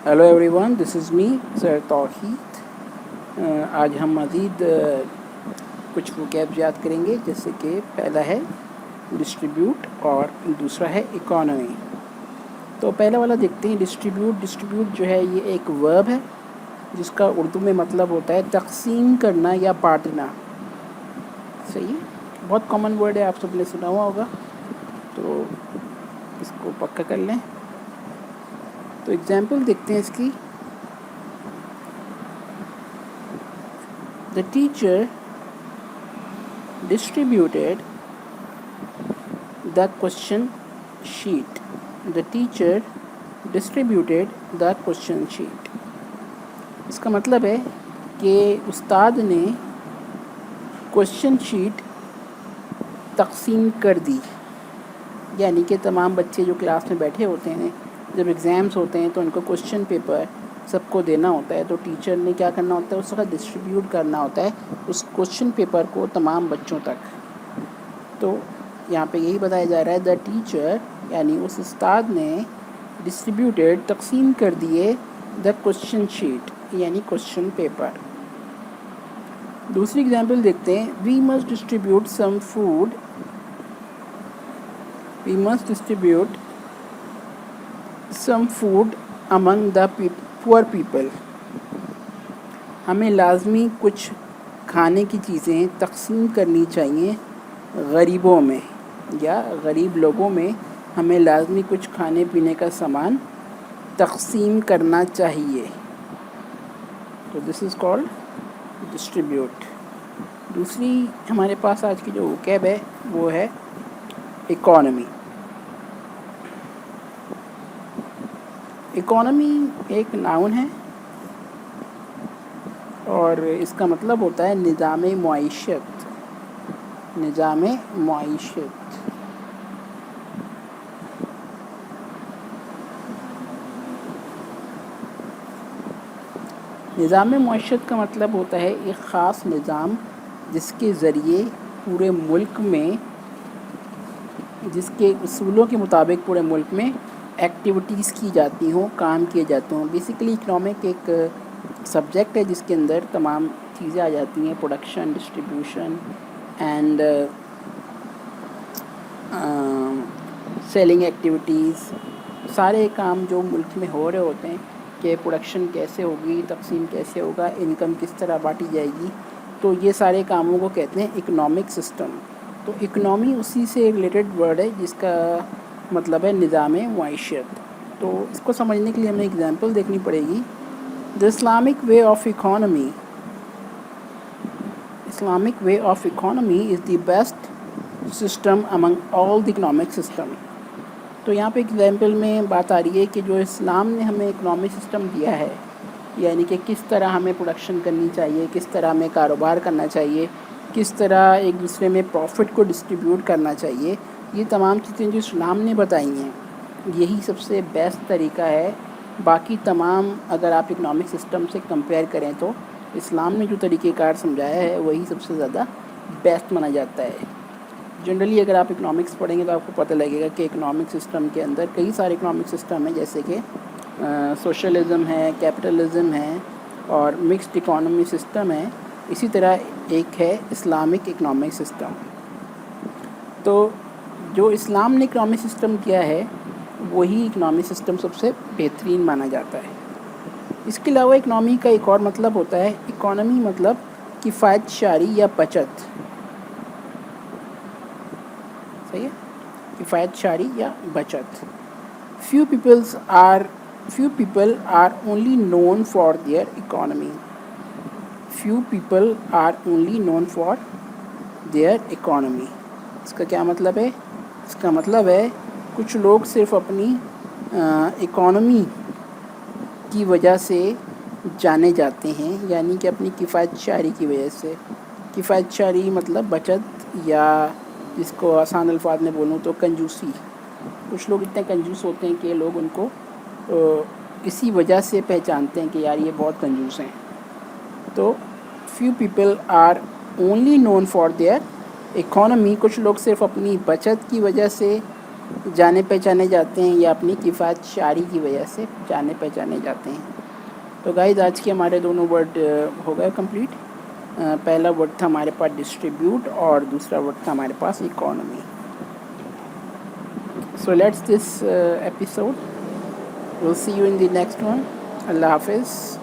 Hello every one, دس از می سر توحید۔ آج ہم مزید کچھ وکیب یاد کریں گے، جیسے کہ پہلا ہے ڈسٹریبیوٹ اور دوسرا ہے اکانومی۔ تو پہلا والا دیکھتے ہیں، ڈسٹریبیوٹ۔ ڈسٹریبیوٹ جو ہے یہ ایک ورب ہے جس کا اردو میں مطلب ہوتا ہے تقسیم کرنا یا بانٹنا۔ صحیح ہے، بہت کامن ورڈ ہے، آپ سب نے سنا ہوا ہوگا، تو اس کو پکا کر لیں۔ تو ایگزامپل دیکھتے ہیں اس کی۔ The teacher distributed the question sheet. The teacher distributed the question sheet. اس کا مطلب ہے کہ استاد نے کوشچن شیٹ تقسیم کر دی، یعنی کہ تمام بچے جو کلاس میں بیٹھے ہوتے ہیں، جب ایگزامس ہوتے ہیں تو ان کو کوشچن پیپر سب کو دینا ہوتا ہے، تو ٹیچر نے کیا کرنا ہوتا ہے، اس کا ڈسٹریبیوٹ کرنا ہوتا ہے اس کوشچن پیپر کو تمام بچوں تک۔ تو یہاں پہ یہی بتایا جا رہا ہے، دا ٹیچر یعنی اس استاد نے ڈسٹریبیوٹیڈ تقسیم کر دیے دا کوشچن شیٹ یعنی کوشچن پیپر۔ دوسری ایگزامپل دیکھتے ہیں، we must distribute some food. We must distribute some food among the poor people. ہمیں لازمی کچھ کھانے کی چیزیں تقسیم کرنی چاہیے غریبوں میں، یا غریب لوگوں میں ہمیں لازمی کچھ کھانے پینے کا سامان تقسیم کرنا چاہیے۔ تو دس از کالڈ ڈسٹریبیوٹ۔ دوسری ہمارے پاس آج کی جو وکیب ہے وہ ہے اکانومی۔ اکانومی ایک ناؤن ہے اور اس کا مطلب ہوتا ہے نظام معیشت۔ نظام معیشت۔ نظام معیشت کا مطلب ہوتا ہے ایک خاص نظام جس کے ذریعے پورے ملک میں، جس کے اصولوں کے مطابق پورے ملک میں ایکٹیویٹیز کی جاتی ہوں، کام کیے جاتے ہوں۔ بیسیکلی اکنامک ایک سبجیکٹ ہے جس کے اندر تمام چیزیں آ جاتی ہیں، production, distribution and selling activities, سارے کام جو ملک میں ہو رہے ہوتے ہیں کہ پروڈکشن کیسے ہوگی، تقسیم کیسے ہوگا، انکم کس طرح بانٹی جائے گی، تو یہ سارے کاموں کو کہتے ہیں اکنامک سسٹم۔ تو اکنامی اسی سے ریلیٹڈ ورڈ ہے جس کا مطلب ہے نظام معیشت۔ تو اس کو سمجھنے کے لیے ہمیں ایگزامپل دیکھنی پڑے گی۔ The Islamic way of economy. Islamic way of economy is the best system among all the economic system. تو یہاں پہ ایگزامپل میں بات آ رہی ہے کہ جو اسلام نے ہمیں اکنامک سسٹم دیا ہے، یعنی کہ کس طرح ہمیں پروڈکشن کرنی چاہیے، کس طرح ہمیں کاروبار کرنا چاہیے، کس طرح ایک دوسرے میں پروفٹ کو ڈسٹریبیوٹ کرنا چاہیے، یہ تمام چیزیں جو اسلام نے بتائی ہیں، یہی سب سے بیسٹ طریقہ ہے۔ باقی تمام اگر آپ اکنامک سسٹم سے کمپیئر کریں تو اسلام نے جو طریقہ کار سمجھایا ہے وہی سب سے زیادہ بیسٹ مانا جاتا ہے۔ جنرلی اگر آپ اکنامکس پڑھیں گے تو آپ کو پتہ لگے گا کہ اکنامک سسٹم کے اندر کئی سارے اکنامک سسٹم ہیں، جیسے کہ سوشلزم ہے، کیپٹلزم ہے اور مکسڈ اکانومی سسٹم ہے۔ اسی طرح ایک ہے اسلامک اکنامک سسٹم۔ تو جو اسلام نے اکنامک سسٹم کیا ہے وہی اکنامک سسٹم سب سے بہترین مانا جاتا ہے۔ اس کے علاوہ اکنامی کا ایک اور مطلب ہوتا ہے، اکانومی مطلب کفایت شعری یا بچت۔ صحیح ہے، کفایت شعری یا بچت۔ few people are only known for their economy. Few people are only known for their economy. اس کا کیا مطلب ہے؟ اس کا مطلب ہے کچھ لوگ صرف اپنی اکانومی کی وجہ سے جانے جاتے ہیں، یعنی کہ اپنی کفایت شعری کی وجہ سے۔ کفایت شعری مطلب بچت، یا جس کو آسان الفاظ میں بولوں تو کنجوسی۔ کچھ لوگ اتنے کنجوس ہوتے ہیں کہ لوگ ان کو اسی وجہ سے پہچانتے ہیں کہ یار یہ بہت کنجوس ہیں۔ تو few people are only known for their economy، کچھ لوگ صرف اپنی بچت کی وجہ سے جانے پہچانے جاتے ہیں یا اپنی کفایت شعاری کی وجہ سے جانے پہچانے جاتے ہیں. تو گائز آج کے ہمارے دونوں ورڈ ہو گئے کمپلیٹ. پہلا ورڈ تھا ہمارے پاس ڈسٹریبیوٹ اور دوسرا ورڈ تھا ہمارے پاس economy. So let's this episode. We'll see you in the next one. اللہ حافظ.